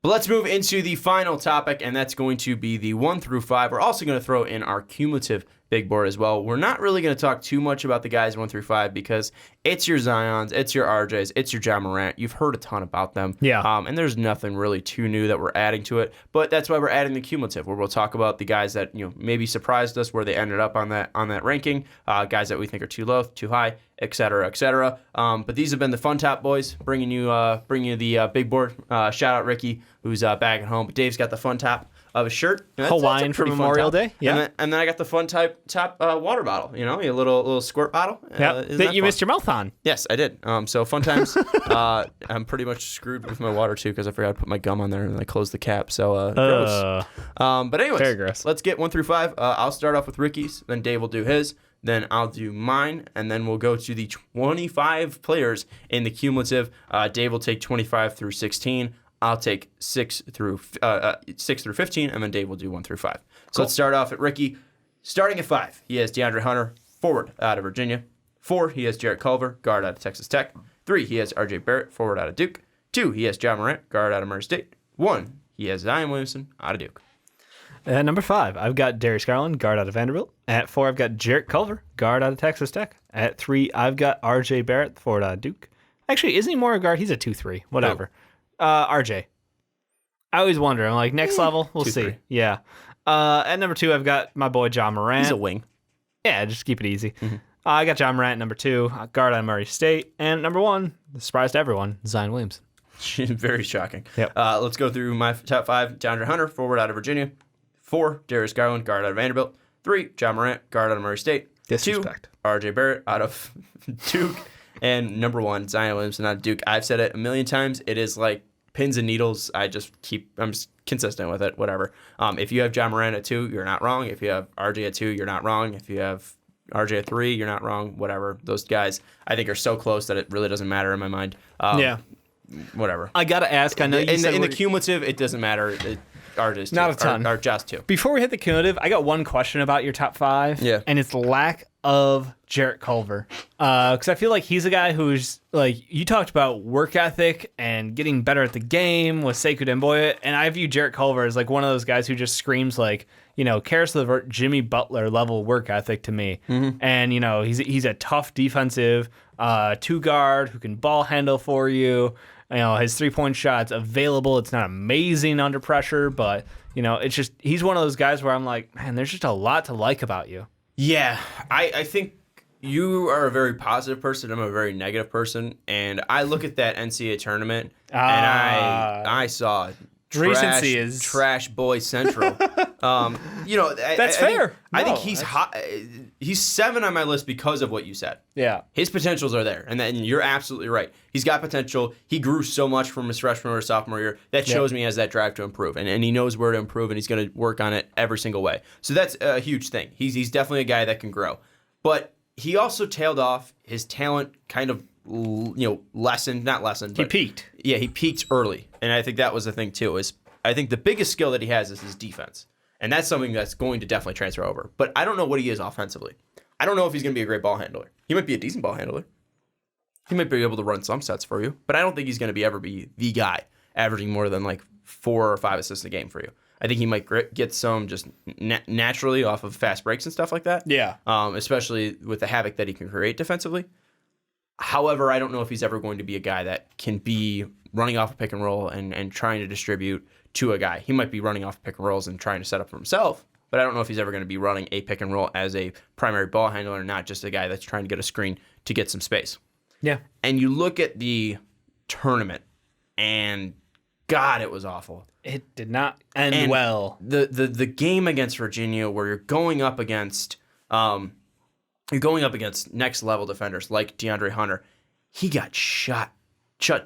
But let's move into the final topic, and that's going to be the 1 through 5. We're also going to throw in our cumulative big board as well. We're not really going to talk too much about the guys 1 through 5 because it's your Zions, it's your RJs, it's your Ja Morant. You've heard a ton about them. Yeah. And there's nothing really too new that we're adding to it. But that's why we're adding the cumulative, where we'll talk about the guys that maybe surprised us, where they ended up on that ranking, guys that we think are too low, too high, et cetera, et cetera. But these have been the Fun Top Boys, bringing you the big board. Shout out Ricky, who's back at home. But Dave's got the Fun Top of a shirt. Hawaiian for Memorial Day. Yeah. And then I got the Fun Top water bottle, a little squirt bottle. That you missed your mouth on. Yes, I did. So fun times. I'm pretty much screwed with my water too because I forgot to put my gum on there and I closed the cap. So gross. But anyways, very gross. Let's get 1 through 5. I'll start off with Ricky's, then Dave will do his, then I'll do mine, and then we'll go to the 25 players in the cumulative. Dave will take 25 through 16. I'll take 6 through 15, and then Dave will do 1 through 5. So Let's start off at Ricky. Starting at 5, he has DeAndre Hunter, forward out of Virginia. 4, he has Jarrett Culver, guard out of Texas Tech. 3, he has RJ Barrett, forward out of Duke. 2, he has Ja Morant, guard out of Murray State. 1, he has Zion Williamson out of Duke. At number 5, I've got Darius Garland, guard out of Vanderbilt. At 4, I've got Jarrett Culver, guard out of Texas Tech. At 3, I've got RJ Barrett, forward out of Duke. Actually, isn't he more a guard? He's a 2-3, whatever. RJ. I always wonder. I'm like, next level, we'll 2-3. see. Yeah. At number 2, I've got my boy Ja Morant. He's a wing. Yeah, just keep it easy. Mm-hmm. I got Ja Morant at number 2, guard out of Murray State. And number 1, surprise to everyone, Zion Williamson. Very shocking. Yep. Let's go through my top 5. DeAndre Hunter, forward out of Virginia. 4, Darius Garland, guard out of Vanderbilt. 3, Ja Morant, guard out of Murray State. Disrespect. 2, RJ Barrett out of Duke. And number 1, Zion Williamson out of Duke. I've said it a million times. It is like pins and needles. I'm just consistent with it, whatever. If you have Ja Morant at 2, you're not wrong. If you have RJ at 2, you're not wrong. If you have RJ at 3, you're not wrong. Whatever. Those guys, I think, are so close that it really doesn't matter in my mind. Yeah. Whatever. I got to ask, I know you said in the cumulative, it doesn't matter. RJ's 2. Not a ton. Or just 2. Before we hit the cumulative, I got one question about your top 5. Yeah. And it's lack of Jarrett Culver. Because I feel like he's a guy who's, like, you talked about work ethic and getting better at the game with Sekou Demboya, and I view Jarrett Culver as, like, one of those guys who just screams, like, Karis LeVert, Jimmy Butler level work ethic to me. Mm-hmm. And, he's a tough defensive 2-guard who can ball handle for you. His 3-point shot's available. It's not amazing under pressure, but, it's just, he's one of those guys where I'm like, man, there's just a lot to like about you. Yeah, I think you are a very positive person. I'm a very negative person. And I look at that NCAA tournament, and I saw recency is trash boy central. That's fair. I think he's hot. He's 7 on my list because of what you said. Yeah, his potentials are there, and you're absolutely right. He's got potential. He grew so much from his freshman or sophomore year. That shows me he has that drive to improve, and he knows where to improve, and he's going to work on it every single way. So that's a huge thing. He's definitely a guy that can grow, but he also tailed off. His talent kind of not lessened. He peaked. Yeah, he peaked early, and I think that was the thing too. I think the biggest skill that he has is his defense, and that's something that's going to definitely transfer over. But I don't know what he is offensively. I don't know if he's going to be a great ball handler. He might be a decent ball handler. He might be able to run some sets for you, but I don't think he's going to ever be the guy averaging more than like 4 or 5 assists a game for you. I think he might get some just naturally off of fast breaks and stuff like that. Yeah. Especially with the havoc that he can create defensively. However, I don't know if he's ever going to be a guy that can be running off a pick and roll and trying to distribute to a guy. He might be running off pick and rolls and trying to set up for himself, but I don't know if he's ever going to be running a pick and roll as a primary ball handler or not, just a guy that's trying to get a screen to get some space. Yeah. And you look at the tournament, and God, it was awful. It did not end well. The game against Virginia, where you're going up against next level defenders like DeAndre Hunter, he got shut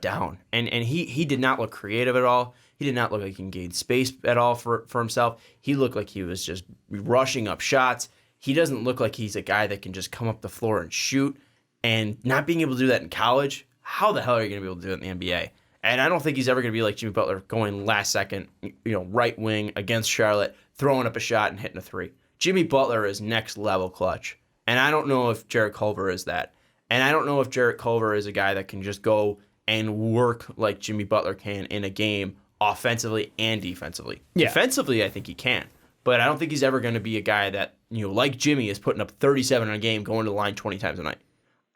down, and he did not look creative at all. He did not look like he can gain space at all for himself. He looked like he was just rushing up shots. He doesn't look like he's a guy that can just come up the floor and shoot. And not being able to do that in college, how the hell are you going to be able to do it in the NBA? And I don't think he's ever going to be like Jimmy Butler, going last second, right wing against Charlotte, throwing up a shot and hitting a 3. Jimmy Butler is next level clutch. And I don't know if Jarrett Culver is that. And I don't know if Jarrett Culver is a guy that can just go and work like Jimmy Butler can in a game offensively and defensively. Yeah. Defensively, I think he can, but I don't think he's ever going to be a guy that, like Jimmy is putting up 37 in a game, going to the line 20 times a night.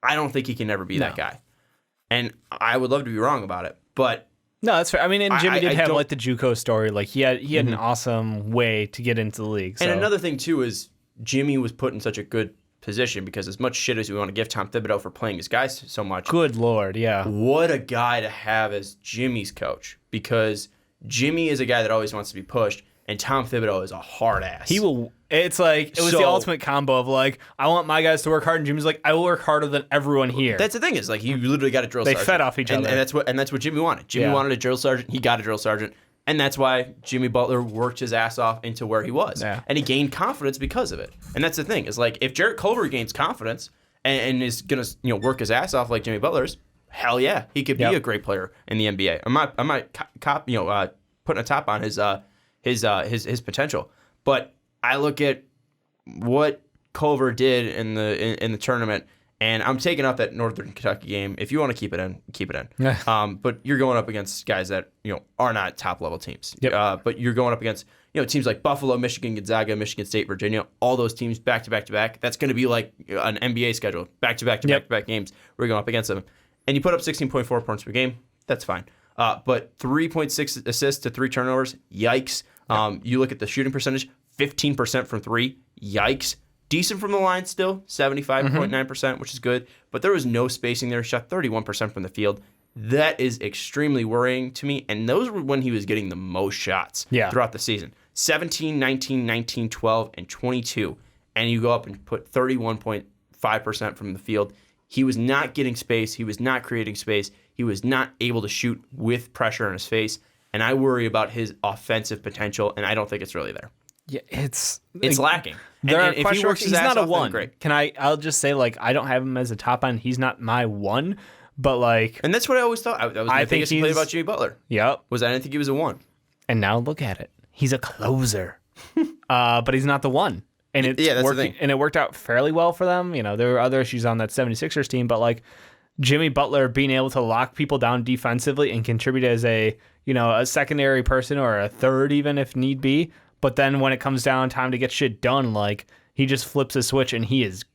I don't think he can ever be that guy. And I would love to be wrong about it, but no, that's fair. I mean, and Jimmy did have don't- the JUCO story. Like he had an awesome way to get into the league. So. And another thing too is Jimmy was put in such a good position because as much shit as we want to give Tom Thibodeau for playing his guys so much, good Lord, yeah. What a guy to have as Jimmy's coach, because Jimmy is a guy that always wants to be pushed, and Tom Thibodeau is a hard ass. He will. It's like it was the ultimate combo of like, I want my guys to work hard, and Jimmy's like, I will work harder than everyone here. That's the thing is like you literally got a drill sergeant. They fed off each other, and that's what Jimmy wanted. Jimmy wanted a drill sergeant. He got a drill sergeant, and that's why Jimmy Butler worked his ass off into where he was, and he gained confidence because of it. And that's the thing is like if Jarrett Culver gains confidence and is gonna work his ass off like Jimmy Butler's, hell yeah, he could be a great player in the NBA. I'm not putting a top on his potential, but I look at what Culver did in the tournament, and I'm taking out that Northern Kentucky game. If you want to keep it in, keep it in. But you're going up against guys that are not top level teams. Yep. But you're going up against teams like Buffalo, Michigan, Gonzaga, Michigan State, Virginia. All those teams back to back to back. That's going to be like an NBA schedule, back to back to back to back games. We're going up against them, and you put up 16.4 points per game. That's fine. But 3.6 assists to 3 turnovers. Yikes. You look at the shooting percentage, 15% from 3. Yikes. Decent from the line still, 75.9%, which is good. But there was no spacing there. Shot 31% from the field. That is extremely worrying to me. And those were when he was getting the most shots throughout the season. 17, 19, 19, 12, and 22. And you go up and put 31.5% from the field. He was not getting space. He was not creating space. He was not able to shoot with pressure in his face. And I worry about his offensive potential, and I don't think it's really there. Yeah, it's lacking. There and are if question he works marks. his He's ass not a off, then one. great. I'll just say like I don't have him as a top end. He's not my one, but like, And that's what I always thought. That was my biggest complaint about Jimmy Butler. Yep. Was I didn't think he was a 1. And now look at it. He's a closer, but he's not the one. And it's that's the working, thing. and it worked out fairly well for them. There were other issues on that 76ers team, but like Jimmy Butler being able to lock people down defensively and contribute as a secondary person or a third even if need be. But then when it comes down time to get shit done, like he just flips a switch and he is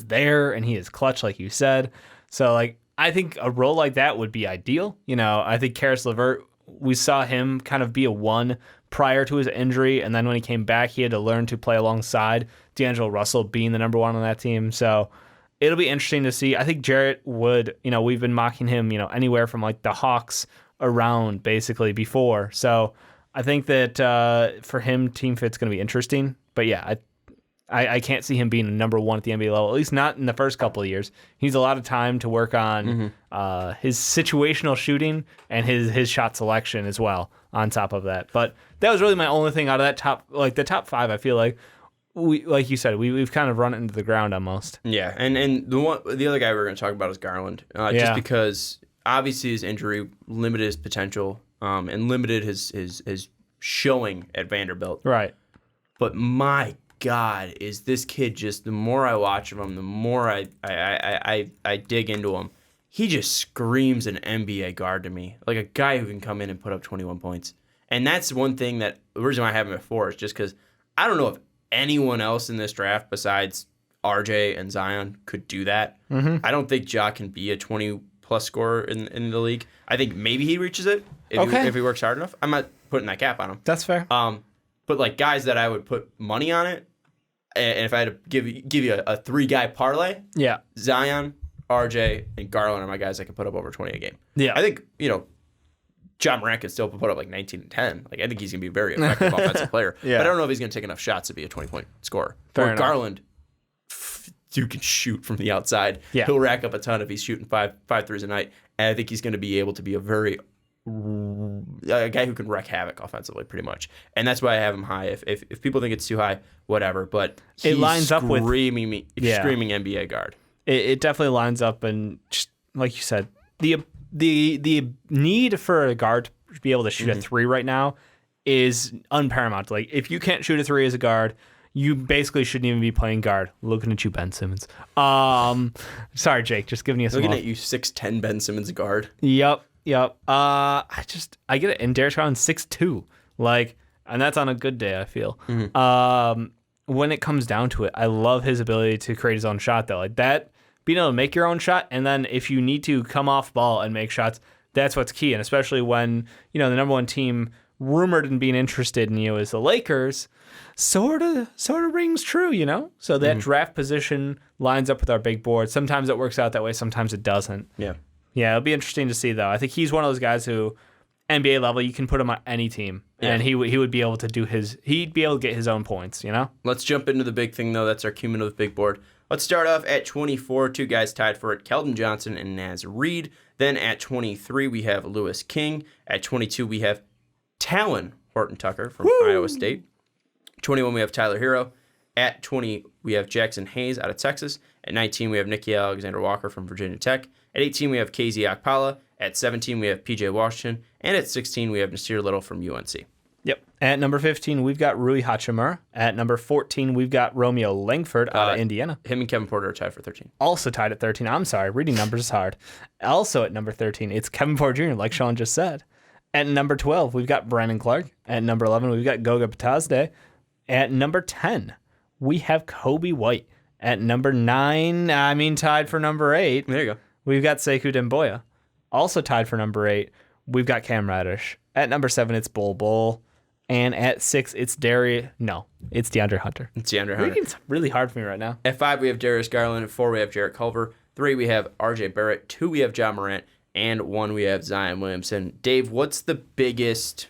there and he is clutch, like you said. So like I think a role like that would be ideal. I think Karis LeVert, we saw him kind of be a 1 prior to his injury, and then when he came back, he had to learn to play alongside D'Angelo Russell being the number 1 on that team. So it'll be interesting to see. I think Jarrett would, we've been mocking him, anywhere from like the Hawks around basically before. So I think that for him, team fit's going to be interesting. But yeah, I can't see him being a number 1 at the NBA level, at least not in the first couple of years. He needs a lot of time to work on his situational shooting and his shot selection as well on top of that. But that was really my only thing out of that the top 5. I feel like like you said, we've kind of run it into the ground almost. Yeah, and the other guy we're going to talk about is Garland, just because obviously his injury limited his potential and limited his showing at Vanderbilt. Right. But my God, is this kid just, the more I watch of him, the more I dig into him. He just screams an NBA guard to me, like a guy who can come in and put up 21 points. And that's one thing that the reason why I have him at 4 is just because I don't know if anyone else in this draft besides RJ and Zion could do that. I don't think Ja can be a 20-plus scorer in the league. I think maybe he reaches it if he works hard enough. I'm not putting that cap on him. That's fair. But like guys that I would put money on it, and if I had to give you a 3-guy parlay, Zion, RJ, and Garland are my guys that can put up over 20 a game. Yeah. I think, John Morant could still put up like 19 and 10. Like I think he's going to be a very effective offensive player. But I don't know if he's going to take enough shots to be a 20-point scorer. Fair or enough. Garland, dude can shoot from the outside. Yeah. He'll rack up a ton if he's shooting five threes a night. And I think he's going to be able to be a guy who can wreak havoc offensively, pretty much. And that's why I have him high. If people think it's too high, whatever. But it lines up with screaming NBA guard. It definitely lines up, and just like you said, the need for a guard to be able to shoot a 3 right now is unparamount. Like if you can't shoot a 3 as a guard, you basically shouldn't even be playing guard. Looking at you, Ben Simmons. Sorry, Jake, just giving you a Looking at you, 6'10" Ben Simmons guard. Yep. I get it. And Darius Garland's 6'2", and that's on a good day, I feel. When it comes down to it, I love his ability to create his own shot, though. Like that, being able to make your own shot, and then if you need to come off ball and make shots, that's what's key. And especially when, the number one team rumored and being interested in you is the Lakers, sort of rings true, So that draft position lines up with our big board. Sometimes it works out that way, sometimes it doesn't. Yeah. Yeah, it'll be interesting to see, though. I think he's one of those guys who, NBA level, you can put him on any team, and he would be able to he'd be able to get his own points, Let's jump into the big thing, though. That's our cumulative big board. Let's start off at 24, two guys tied for it, Keldon Johnson and Naz Reid. Then at 23, we have Lewis King. At 22, we have Talon Horton Tucker from Iowa State. 21, we have Tyler Hero. At 20, we have Jackson Hayes out of Texas. At 19, we have Nicky Alexander Walker from Virginia Tech. At 18, we have KZ Okpala. At 17, we have PJ Washington. And at 16, we have Nasir Little from UNC. Yep. At number 15, we've got Rui Hachimura. At number 14, we've got Romeo Langford out of Indiana. Him and Kevin Porter are tied for 13. Also tied at 13. I'm sorry, reading numbers is hard. Also at number 13, it's Kevin Porter Jr., like Sean just said. At number 12, we've got Brandon Clark. At number 11, we've got Goga Batazde. At number 10, we have Kobe White. At number 9, tied for number 8. There you go. We've got Sekou Demboya. Also tied for number 8, we've got Cam Reddish. At number 7, it's Bol Bol. And at 6, it's it's DeAndre Hunter. It's DeAndre Hunter. It's really hard for me right now. At 5, we have Darius Garland. At 4, we have Jarrett Culver. 3, we have RJ Barrett. 2, we have John Morant. And 1, we have Zion Williamson. Dave, what's the biggest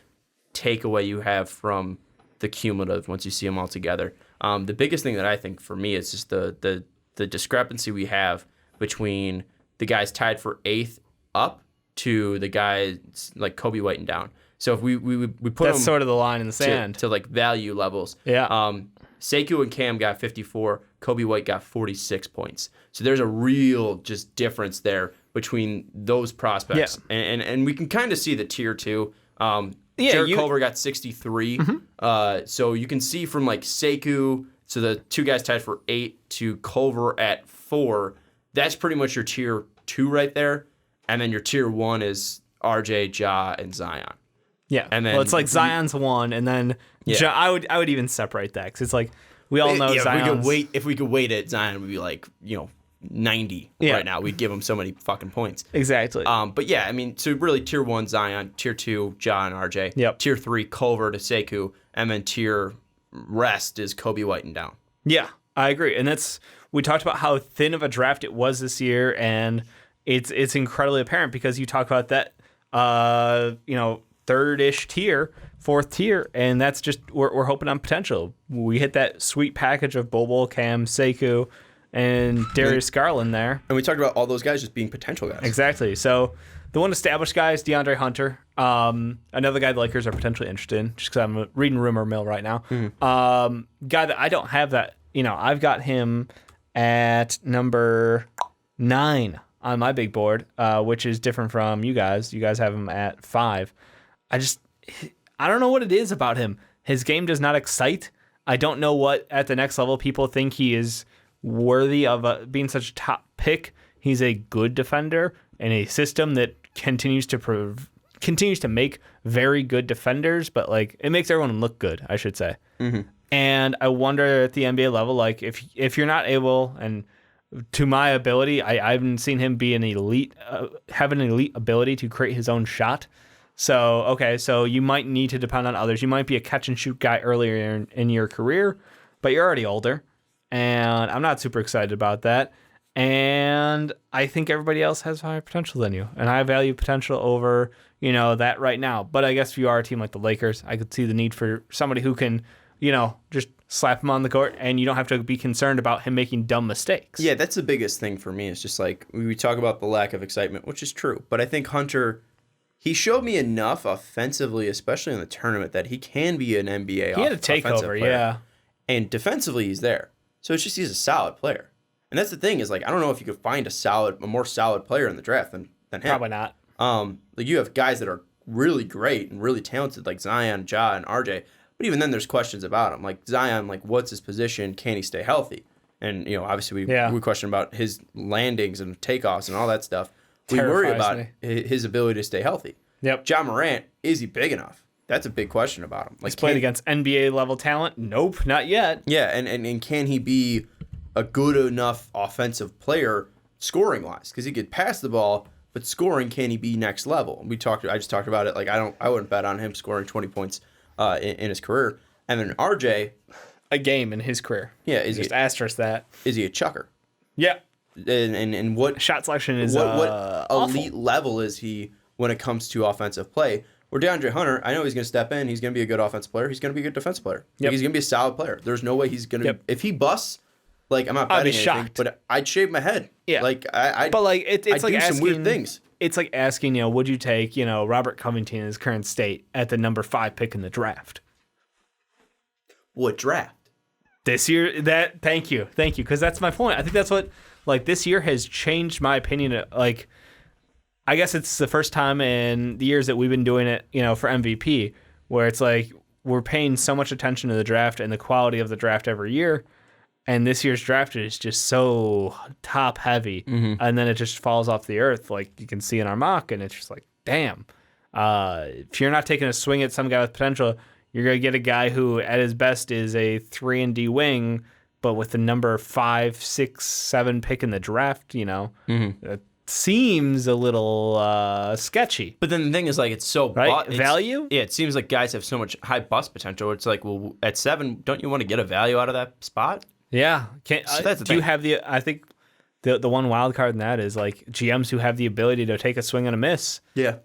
takeaway you have from the cumulative once you see them all together? The biggest thing that I think for me is just the discrepancy we have between the guys tied for 8th up to the guys like Kobe White and down. So if we put that's them sort of the line in the sand to like value levels. Yeah. Sekou and Cam got 54. Kobe White got 46 points. So there's a real just difference there between those prospects. Yeah. And we can kind of see the tier 2. Jarrett Culver got 63. So you can see from like Sekou, so the two guys tied for 8 to Culver at 4. That's pretty much your tier 2 right there. And then your tier 1 is RJ, Ja, and Zion. Yeah, and then it's like Zion's 1, and then Ja, I would even separate that because it's like we all know Zion's. If we could weight it, Zion would be like 90 right now. We'd give him so many fucking points. Exactly. But yeah, so really tier 1 Zion, tier 2 Ja and RJ. Yep. Tier 3 Culver to Sekou, and then tier rest is Kobe White and down. Yeah, I agree, and we talked about how thin of a draft it was this year, and it's incredibly apparent because you talk about that, third-ish tier, 4th tier, and that's just we're hoping on potential. We hit that sweet package of Bol, Cam, Sekou, and Darius Garland there. And we talked about all those guys just being potential guys. Exactly. So the one established guy is DeAndre Hunter. Another guy the Lakers are potentially interested in, just because I'm reading rumor mill right now. Guy that I don't have that, I've got him at number 9 on my big board, which is different from you guys. You guys have him at 5. I don't know what it is about him. His game does not excite. I don't know what at the next level people think he is worthy of being such a top pick. He's a good defender in a system that continues to make very good defenders, but it makes everyone look good, I should say. And I wonder at the NBA level, if you're not able, and to my ability, I haven't seen him be an elite, have an elite ability to create his own shot. So you might need to depend on others. You might be a catch and shoot guy earlier in your career, but you're already older, and I'm not super excited about that. And I think everybody else has higher potential than you, and I value potential over that right now. But I guess if you are a team like the Lakers, I could see the need for somebody who can just slap him on the court, and you don't have to be concerned about him making dumb mistakes. Yeah, that's the biggest thing for me. It's just we talk about the lack of excitement, which is true. But I think Hunter, he showed me enough offensively, especially in the tournament, that he can be an NBA He had a takeover, yeah. And defensively, he's there. So it's just he's a solid player. And that's the thing is, I don't know if you could find a more solid player in the draft than him. Probably not. You have guys that are really great and really talented, like Zion, Ja, and RJ. But even then, there's questions about him. Like Zion, what's his position? Can he stay healthy? And obviously we question about his landings and takeoffs and all that stuff. we worry Terrifies about his ability to stay healthy. Yep. John Morant, is he big enough? That's a big question about him. He's played against NBA level talent? Nope, not yet. Yeah, and can he be a good enough offensive player scoring wise? Because he could pass the ball, but scoring, can he be next level? I just talked about it. Like I wouldn't bet on him scoring 20 points in his career. And then RJ, a game in his career. Yeah, just asterisk that. Is he a chucker? Yeah. And what shot selection is what elite level is he when it comes to offensive play? Where DeAndre Hunter, I know he's going to step in. He's going to be a good offensive player. He's going to be a good defensive player. Yep. He's going to be a solid player. There's no way he's going to. Yep. If he busts, like I'm not betting anything, shocked. But I'd shave my head. Yeah. Like but like it's I'd like do asking, some weird things. It's like asking, would you take, Robert Covington in his current state at the number 5 pick in the draft? What draft? This year, thank you, because that's my point. I think that's what, like, this year has changed my opinion. Like, I guess it's the first time in the years that we've been doing it, for MVP, where it's like we're paying so much attention to the draft and the quality of the draft every year, and this year's draft is just so top heavy, and then it just falls off the earth, like you can see in our mock, and it's just like, damn, if you're not taking a swing at some guy with potential, you're going to get a guy who, at his best, is a 3-and-D wing, but with the number 5, 6, 7 pick in the draft, that seems a little sketchy. But then the thing is, like, it's so... Right? Value? Yeah, it seems like guys have so much high bust potential. It's like, well, at 7, don't you want to get a value out of that spot? Yeah. So that's the do thing. You have the... I think the one wild card in that is, like, GMs who have the ability to take a swing and a miss. Yeah.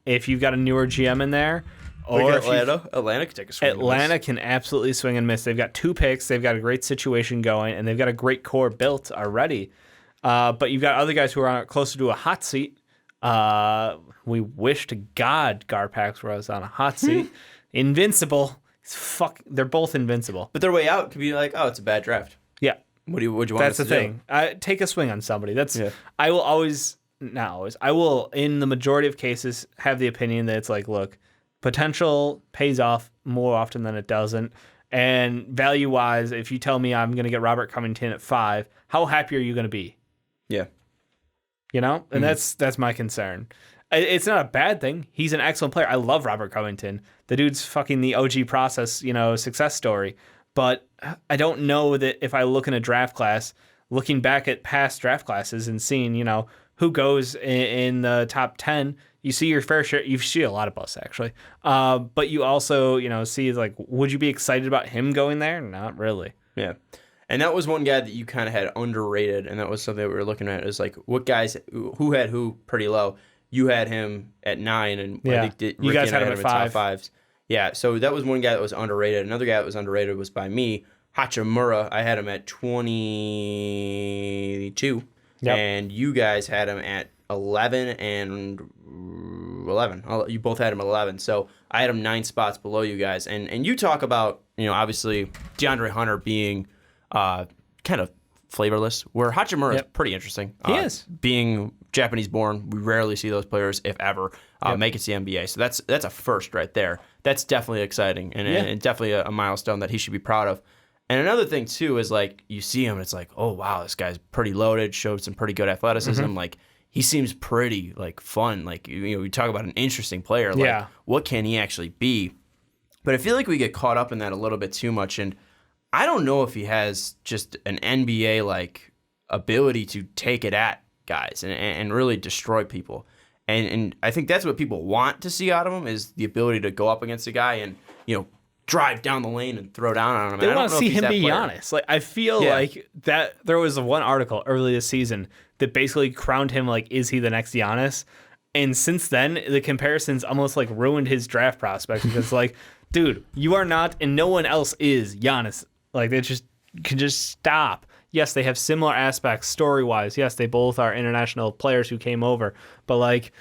If you've got a newer GM in there... Or Atlanta can take a swing. Atlanta can absolutely swing and miss. They've got 2 picks. They've got a great situation going, and they've got a great core built already. But you've got other guys who are closer to a hot seat. We wish to God Garpax was on a hot seat. Invincible. They're both invincible. But their way out could be like, oh, it's a bad draft. Yeah. Would you want That's us the to thing. Take a swing on somebody. I will always, not always, I will, in the majority of cases, have the opinion that it's like, look, potential pays off more often than it doesn't. And value-wise, if you tell me I'm going to get Robert Covington at 5, how happy are you going to be? Yeah. And that's my concern. It's not a bad thing. He's an excellent player. I love Robert Covington. The dude's fucking the OG process, success story. But I don't know that if I look in a draft class, looking back at past draft classes and seeing, who goes in the top 10, you see your fair share. You see a lot of busts, actually. But you also, see, like, would you be excited about him going there? Not really. Yeah. And that was one guy that you kind of had underrated, and that was something that we were looking at, is like, what guys, who had who pretty low. You had him at 9, and yeah. I think you guys had him at 5. Top 5s. Yeah, so that was one guy that was underrated. Another guy that was underrated was by me, Hachimura. I had him at 22, and you guys had him at 11 and 11. You both had him at 11, so I had him 9 spots below you guys. And you talk about, obviously DeAndre Hunter being kind of flavorless, where Hachimura is pretty interesting. He is. Being Japanese-born, we rarely see those players, if ever, make it to the NBA. So that's a first right there. That's definitely exciting and definitely a milestone that he should be proud of. And another thing, too, is like you see him, and it's like, oh, wow, this guy's pretty loaded, showed some pretty good athleticism. Like, he seems pretty, like, fun. Like, we talk about an interesting player. Like, what can he actually be? But I feel like we get caught up in that a little bit too much. And I don't know if he has just an NBA, like, ability to take it at guys and really destroy people. And I think that's what people want to see out of him, is the ability to go up against a guy and, drive down the lane and throw down on him. They want to see him be Giannis. Like, I feel like that there was one article early this season that basically crowned him like, is he the next Giannis? And since then, the comparisons almost like ruined his draft prospect, because like, dude, you are not, and no one else is Giannis. Like, they can just stop. Yes, they have similar aspects story-wise. Yes, they both are international players who came over, but like,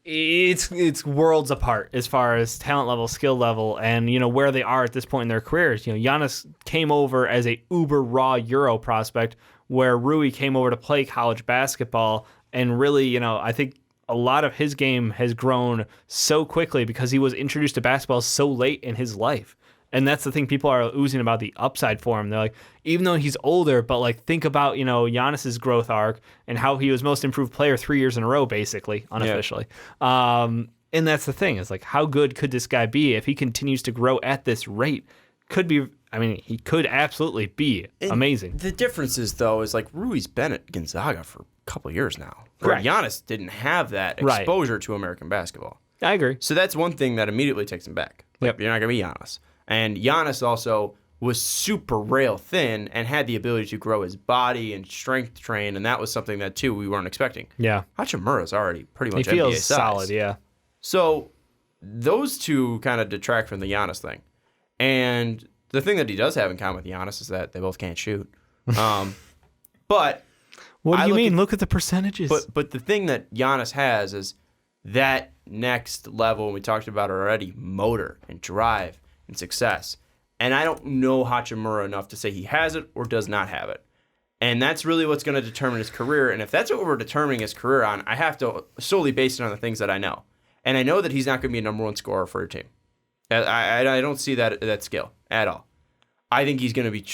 it's worlds apart as far as talent level, skill level, and where they are at this point in their careers. Giannis came over as a uber raw Euro prospect, where Rui came over to play college basketball, and really, I think a lot of his game has grown so quickly because he was introduced to basketball so late in his life. And that's the thing people are oozing about the upside for him. They're like, even though he's older, but like think about, Giannis's growth arc and how he was most improved player 3 years in a row, basically, unofficially. Yeah. And that's the thing, is like, how good could this guy be if he continues to grow at this rate? He could absolutely be amazing. The difference is, though, is like Rui's been at Gonzaga for a couple of years now. Where Giannis didn't have that exposure to American basketball. I agree. So that's one thing that immediately takes him back. Like, you're not going to be Giannis. And Giannis also was super rail thin and had the ability to grow his body and strength train, and that was something that, too, we weren't expecting. Yeah. Hachimura's already pretty much NBA size. He feels size. solid, yeah. So those two kind of detract from the Giannis thing. And the thing that he does have in common with Giannis is that they both can't shoot. But what do you mean? Look at the percentages. But the thing that Giannis has is that next level, and we talked about it already, motor and drive and success. And I don't know Hachimura enough to say he has it or does not have it. And that's really what's going to determine his career. And if that's what we're determining his career on, I have to solely base it on the things that I know. And I know that he's not going to be a number one scorer for your team. I don't see that skill at all. I think he's going to be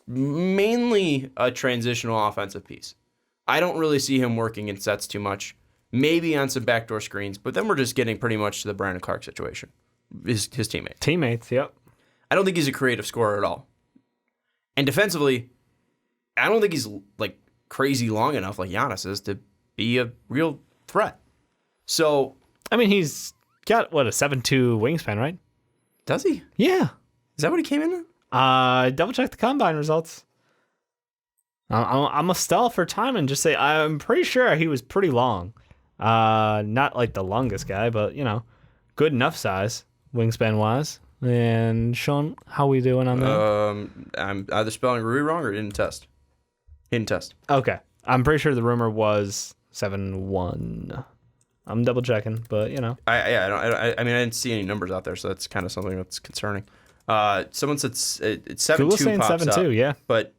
mainly a transitional offensive piece. I don't really see him working in sets too much. Maybe on some backdoor screens, but then we're just getting pretty much to the Brandon Clark situation. His teammate. Teammates, yep. I don't think he's a creative scorer at all. And defensively, I don't think he's like crazy long enough like Giannis is to be a real threat. So, he's got, a 7'2" wingspan, right? Does he? Yeah. Is that what he came in at? Double check the combine results. I'm a stall for time and just say I'm pretty sure he was pretty long. Not like the longest guy, but good enough size wingspan wise. And Sean, how we doing on that? I'm either spelling Rui wrong or didn't test. Okay, I'm pretty sure the rumor was 7'1". I'm double checking, but I didn't see any numbers out there, so that's kind of something that's concerning. Someone said it's 7'2" Google's saying pops 7'2", up, yeah, but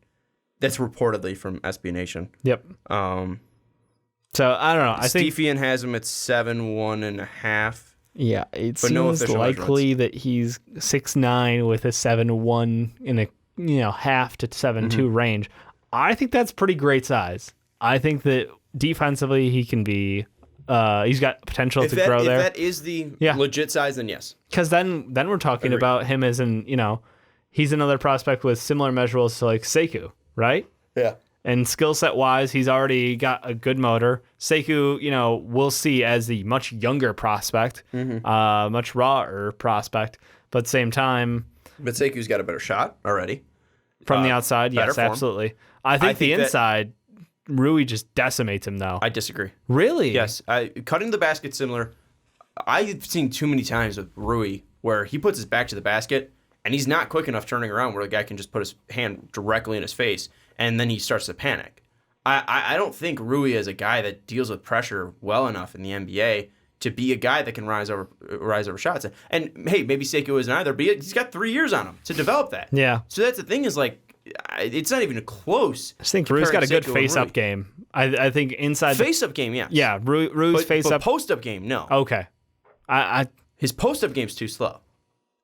that's reportedly from SB Nation. Yep. So I don't know. I think Stephen has him at 7'1.5". Yeah, it seems likely that he's 6'9" with a 7'1" in a half to 7'2" range. I think that's pretty great size. I think that defensively he can be. He's got potential to grow there. If that is the legit size, then yes. Because then we're talking about him as he's another prospect with similar measurables to like Sekou, right? Yeah. And skill set wise, he's already got a good motor. Sekou, we'll see as the much younger prospect, much rawer prospect, but at the same time. But Sekou's got a better shot already. From the outside, yes, form. Absolutely. I think the inside, Rui just decimates him, though. I disagree. Really? Yes. Cutting the basket similar. I've seen too many times with Rui where he puts his back to the basket and he's not quick enough turning around where the guy can just put his hand directly in his face and then he starts to panic. I don't think Rui is a guy that deals with pressure well enough in the NBA to be a guy that can rise over shots. And hey, maybe Sekou isn't either, but he's got 3 years on him to develop that. Yeah. So that's the thing is like, it's not even close. I think Rui's got a good face-up game. I think inside face-up game, yes. Yeah, Rui's face-up. Post-up game, no. Okay. His post-up game's too slow.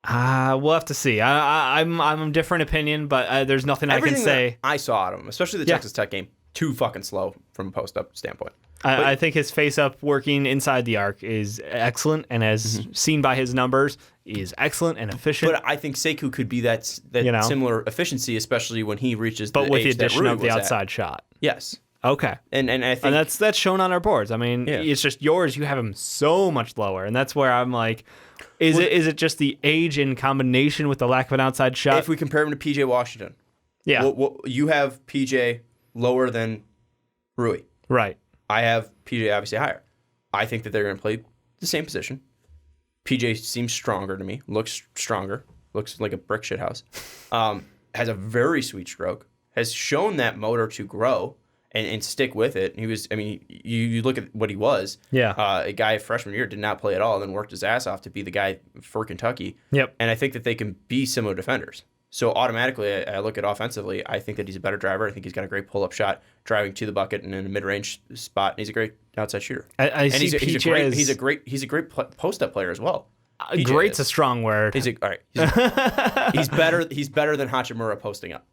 We'll have to see. I'm a different opinion, but there's nothing I can say. I saw at him, especially the Texas Tech game, too fucking slow from a post-up standpoint. I think his face-up working inside the arc is excellent, and as seen by his numbers, is excellent and efficient. But I think Sekou could be that similar efficiency, especially when he reaches the age that Rui was at. But with the addition of the outside shot. Yes. Okay. And I think... And that's shown on our boards. I mean, it's just yours. You have him so much lower, and that's where I'm like, is it just the age in combination with the lack of an outside shot? If we compare him to P.J. Washington. Yeah. You have P.J. lower than Rui. Right. I have PJ obviously higher. I think that they're going to play the same position. PJ seems stronger to me. Looks stronger. Looks like a brick shit house. Has a very sweet stroke. Has shown that motor to grow and stick with it. He was, you look at what he was. Yeah. A guy freshman year did not play at all and then worked his ass off to be the guy for Kentucky. Yep. And I think that they can be similar defenders. So automatically, I look at offensively, I think that he's a better driver. I think he's got a great pull-up shot, driving to the bucket and in a mid-range spot. And he's a great outside shooter. He's a great post-up player as well. Great's a strong word. All right. He's better. He's better than Hachimura posting up.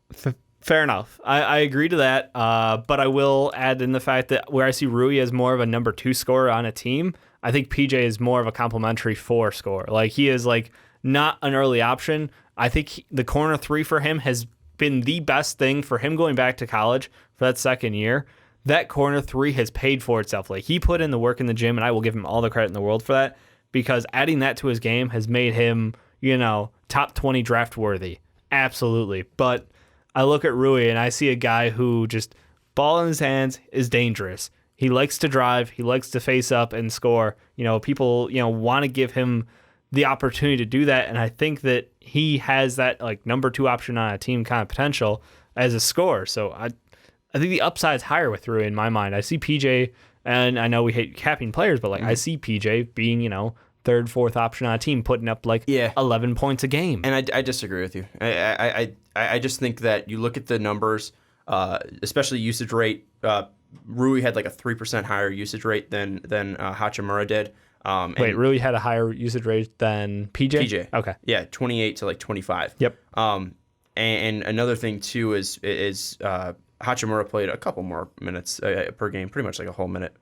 Fair enough. I agree to that. But I will add in the fact that where I see Rui as more of a number 2 scorer on a team, I think PJ is more of a complimentary 4 scorer. Like he is like not an early option. I think the corner 3 for him has been the best thing for him going back to college for that second year. That corner 3 has paid for itself. Like he put in the work in the gym, and I will give him all the credit in the world for that, because adding that to his game has made him, top 20 draft worthy. Absolutely. But I look at Rui and I see a guy who just ball in his hands is dangerous. He likes to drive. He likes to face up and score. People, want to give him the opportunity to do that. And I think that he has that like number 2 option on a team kind of potential as a scorer. So I think the upside's higher with Rui in my mind. I see PJ, and I know we hate capping players, but like I see PJ being, 3rd, 4th option on a team, putting up 11 points a game. And I disagree with you. I just think that you look at the numbers, especially usage rate. Rui had like a 3% higher usage rate than Hachimura did. Wait, Rui had a higher usage rate than PJ? PJ. Okay. Yeah, 28 to 25. Yep. And another thing too is Hachimura played a couple more minutes per game, pretty much like a whole minute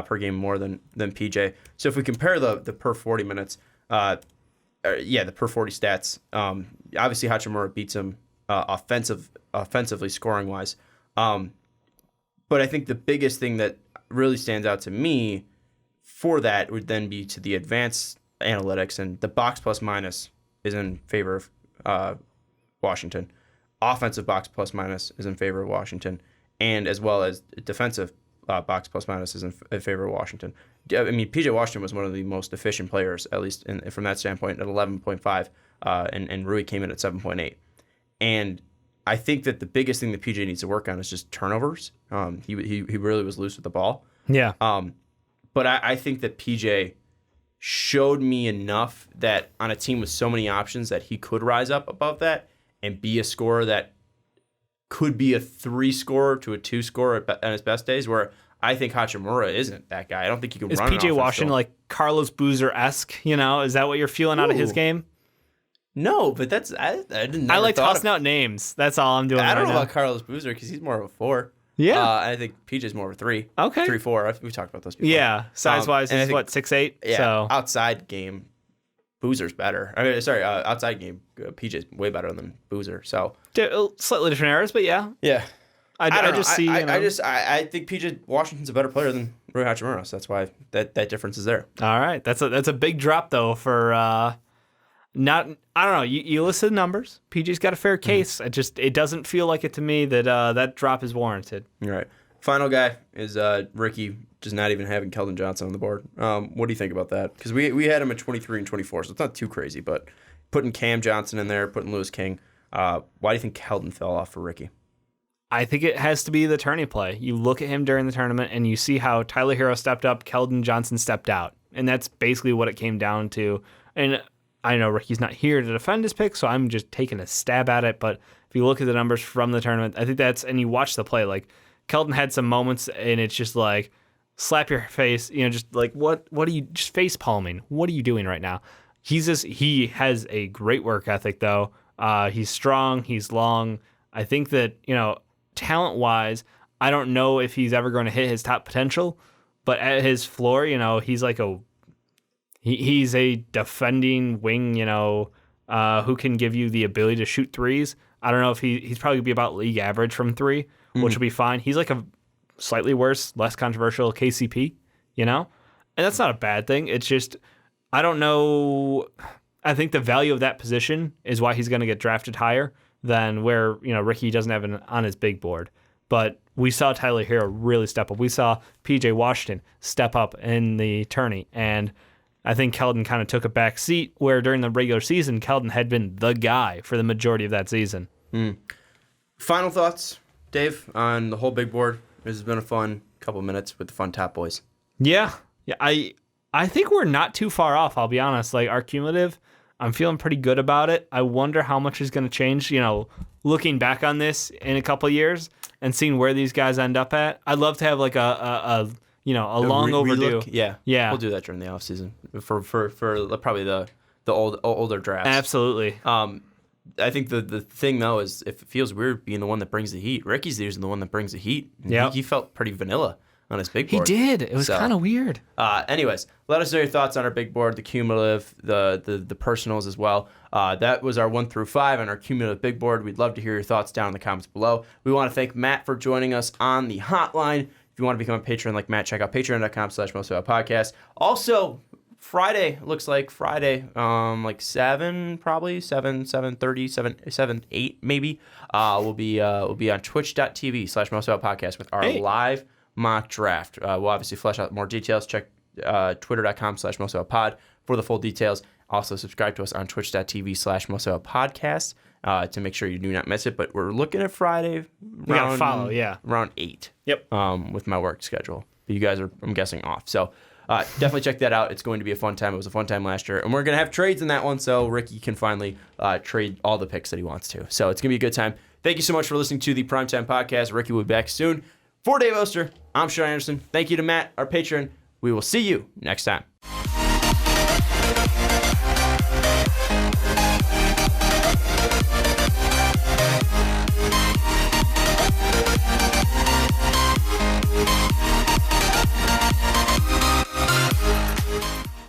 per game more than PJ. So if we compare the per 40 minutes, the per 40 stats, obviously Hachimura beats him offensively scoring wise. But I think the biggest thing that really stands out to me for that would then be to the advanced analytics, and the box plus minus is in favor of Washington. Offensive box plus minus is in favor of Washington, and as well as defensive box plus minus is in favor of Washington. I mean, PJ Washington was one of the most efficient players, at least from that standpoint, at 11.5, and Rui came in at 7.8. And I think that the biggest thing that PJ needs to work on is just turnovers. He really was loose with the ball. Yeah. But I think that PJ showed me enough that on a team with so many options that he could rise up above that and be a scorer that could be a 3 scorer to a 2 scorer at his best days, where I think Hachimura isn't that guy. I don't think he can run. Is PJ Washington like Carlos Boozer-esque? Is that what you're feeling out of his game? No, but that's I like tossing out names. That's all I'm doing. I don't know about Carlos Boozer because he's more of a 4. Yeah, I think PJ's more of a 3. Okay, 3-4. We've talked about those before. Yeah, size wise, he's what 6'8". Yeah, so outside game, Boozer's better. Outside game, PJ's way better than Boozer. So slightly different eras, but yeah. I just see. I think PJ Washington's a better player than Rui Hachimura, so that's why that difference is there. All right, that's a big drop though for. I don't know. You listen to numbers. PJ's got a fair case. It doesn't feel like it to me that that drop is warranted. All right. Final guy is Ricky, just not even having Keldon Johnson on the board. What do you think about that? Because we had him at 23 and 24, so it's not too crazy. But putting Cam Johnson in there, putting Lewis King, why do you think Keldon fell off for Ricky? I think it has to be the tourney play. You look at him during the tournament, and you see how Tyler Hero stepped up, Keldon Johnson stepped out. And that's basically what it came down to. And I know Ricky's not here to defend his pick, so I'm just taking a stab at it. But if you look at the numbers from the tournament, I think and you watch the play, like Keldon had some moments, and it's just like, slap your face, just like, what are you, just face palming? What are you doing right now? He has a great work ethic, though. He's strong, he's long. I think that, talent wise, I don't know if he's ever going to hit his top potential, but at his floor, he's like he's a defending wing, who can give you the ability to shoot threes. I don't know if he's probably going to be about league average from 3, which will be fine. He's like a slightly worse, less controversial KCP, and that's not a bad thing. It's just, I don't know. I think the value of that position is why he's going to get drafted higher than where, Ricky doesn't have it on his big board. But we saw Tyler Hero really step up. We saw PJ Washington step up in the tourney, and I think Keldon kind of took a back seat where during the regular season, Keldon had been the guy for the majority of that season. Final thoughts, Dave, on the whole big board? This has been a fun couple minutes with the fun top boys. Yeah. I think we're not too far off, I'll be honest. Like our cumulative, I'm feeling pretty good about it. I wonder how much is going to change, looking back on this in a couple of years and seeing where these guys end up at. I'd love to have like a long overdue. Yeah. We'll do that during the off season for probably the the older drafts. Absolutely. I think the thing though is if it feels weird being the one that brings the heat, Ricky's usually the one that brings the heat. Yep. He felt pretty vanilla on his big He board. did. It was kind of weird. Anyways, let us know your thoughts on our big board, the cumulative, the personals as well. That was our 1 through 5 on our cumulative big board. We'd love to hear your thoughts down in the comments below. We want to thank Matt for joining us on the hotline. If you want to become a patron like Matt, check out patreon.com/mostofitpodcast. Also, Friday, looks like Friday, like 7, probably 7:30, 7, 8 maybe. We'll be on twitch.tv/mostofitpodcast with our live mock draft. We'll obviously flesh out more details. Check twitter.com/mostofitpod for the full details. Also subscribe to us on twitch.tv/mostofitpodcast to make sure you do not miss it. But we're looking at Friday around 8. Yep. With my work schedule. But you guys are, I'm guessing, off. So definitely check that out. It's going to be a fun time. It was a fun time last year. And we're going to have trades in that one, so Ricky can finally trade all the picks that he wants to. So it's going to be a good time. Thank you so much for listening to the Primetime Podcast. Ricky will be back soon. For Dave Oster, I'm Sean Anderson. Thank you to Matt, our patron. We will see you next time.